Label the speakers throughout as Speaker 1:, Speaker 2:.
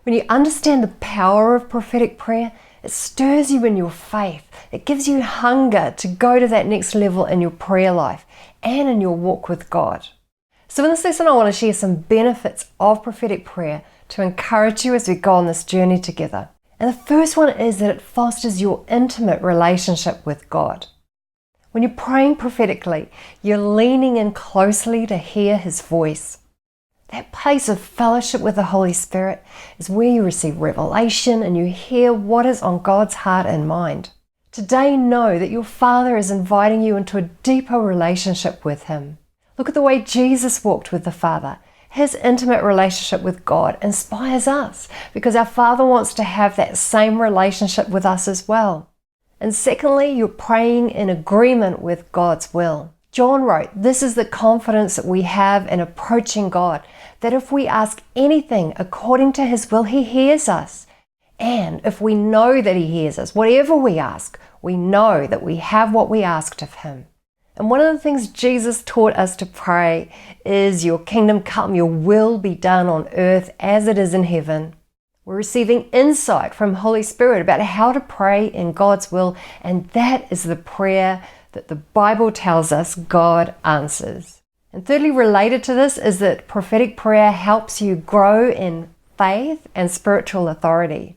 Speaker 1: When you understand the power of prophetic prayer, it stirs you in your faith. It gives you hunger to go to that next level in your prayer life and in your walk with God. So in this lesson, I want to share some benefits of prophetic prayer to encourage you as we go on this journey together. And the first one is that it fosters your intimate relationship with God. When you're praying prophetically, you're leaning in closely to hear His voice. That place of fellowship with the Holy Spirit is where you receive revelation and you hear what is on God's heart and mind. Today, know that your Father is inviting you into a deeper relationship with Him. Look at the way Jesus walked with the Father. His intimate relationship with God inspires us because our Father wants to have that same relationship with us as well. And secondly, you're praying in agreement with God's will. John wrote, "This is the confidence that we have in approaching God, that if we ask anything according to His will, He hears us. And if we know that He hears us, whatever we ask, we know that we have what we asked of Him." And one of the things Jesus taught us to pray is, "Your kingdom come, your will be done on earth as it is in heaven." We're receiving insight from Holy Spirit about how to pray in God's will, and that is the prayer that the Bible tells us God answers. And thirdly, related to this is that prophetic prayer helps you grow in faith and spiritual authority.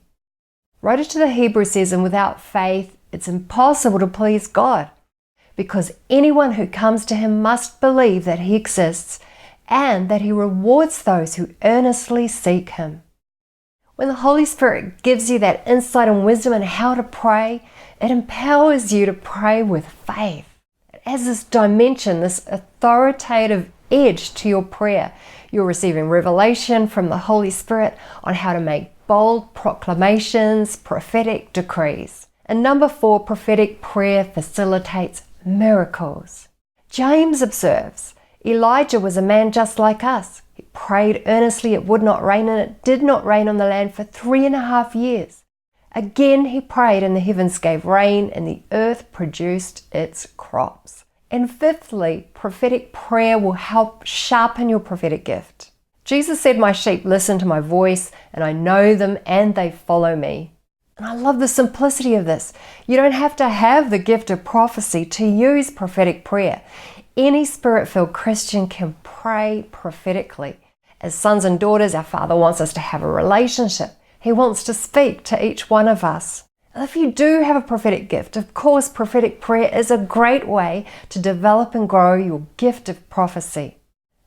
Speaker 1: Writer to the Hebrews says, "And without faith, it's impossible to please God, because anyone who comes to Him must believe that He exists and that He rewards those who earnestly seek Him." When the Holy Spirit gives you that insight and wisdom on how to pray, it empowers you to pray with faith. It adds this dimension, this authoritative edge to your prayer. You're receiving revelation from the Holy Spirit on how to make bold proclamations, prophetic decrees. And number 4, prophetic prayer facilitates miracles. James observes, "Elijah was a man just like us. He prayed earnestly it would not rain, and it did not rain on the land for 3.5 years. Again he prayed, and the heavens gave rain, and the earth produced its crops." And fifthly, prophetic prayer will help sharpen your prophetic gift. Jesus said, "My sheep listen to my voice, and I know them, and they follow me." And I love the simplicity of this. You don't have to have the gift of prophecy to use prophetic prayer. Any Spirit-filled Christian can pray prophetically. As sons and daughters, our Father wants us to have a relationship. He wants to speak to each one of us. And if you do have a prophetic gift, of course, prophetic prayer is a great way to develop and grow your gift of prophecy.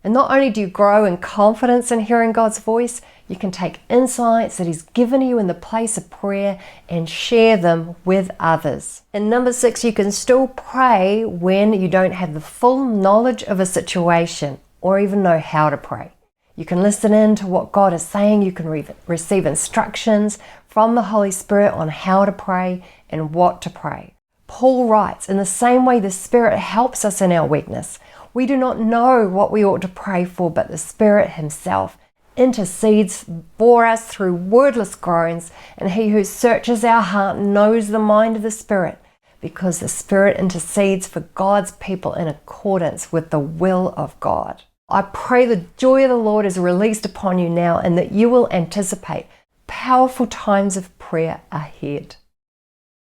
Speaker 1: And not only do you grow in confidence in hearing God's voice, you can take insights that He's given you in the place of prayer and share them with others. And number 6, you can still pray when you don't have the full knowledge of a situation or even know how to pray. You can listen in to what God is saying. You can receive instructions from the Holy Spirit on how to pray and what to pray. Paul writes, "In the same way the Spirit helps us in our weakness. We do not know what we ought to pray for, but the Spirit Himself intercedes for us through wordless groans, and He who searches our heart knows the mind of the Spirit, because the Spirit intercedes for God's people in accordance with the will of God." I pray the joy of the Lord is released upon you now, and that you will anticipate powerful times of prayer ahead.